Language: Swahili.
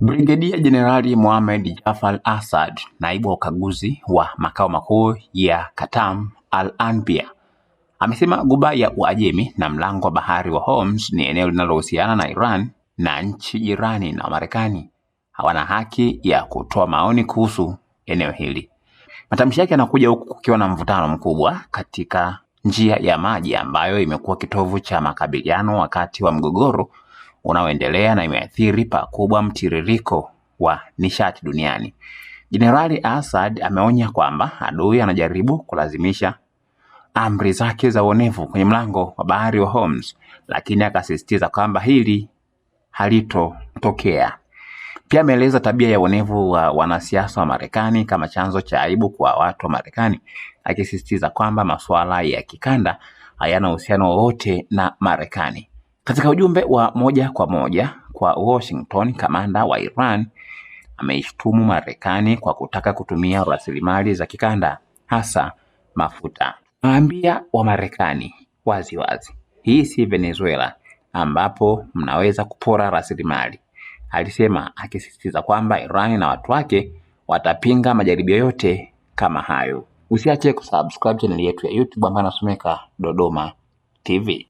Brigedia Jenerali Mohamed Jafar Assad, naibu wa ukaguzi wa makao makuu ya Katam Al-Anbiya, amesema Ghuba ya Uajemi na mlango wa bahari wa Hormuz ni eneo linalohusiana na Iran na nchi jirani, na Marekani hawana haki ya kutoa maoni kuhusu eneo hili. Matamshi yake yanakuja huku kukiwa na mvutano mkubwa katika njia ya maji ambayo imekuwa kitovu cha makabiliano wakati wa mgogoro unaoendelea na imeathiri pakubwa mtiririko wa nishati duniani. Jenerali Assad ameonya kwamba adui anajaribu kulazimisha amri zake za uonevu kwenye mlango wa bahari wa Hormuz, lakini akasisitiza kwamba hili halitotokea. Pia ameeleza tabia ya uonevu wa wanasiasa wa Marekani kama chanzo cha aibu kwa watu wa Marekani, akisisitiza kwamba masuala ya kikanda hayana uhusiano wowote na Marekani. Katika ujumbe wa moja kwa moja kwa Washington, kamanda wa Iran ameishtumu Marekani kwa kutaka kutumia rasilimali za kikanda, hasa mafuta. Aambia wa Marekani wazi, hii si Venezuela ambapo mnaweza kupora rasilimali, alisema, akisisitiza kwamba Iran na watu wake watapinga majaribio yote kama hayo. Usiache kusubscribe channel yetu ya YouTube ambayo inasomeka Dodoma TV.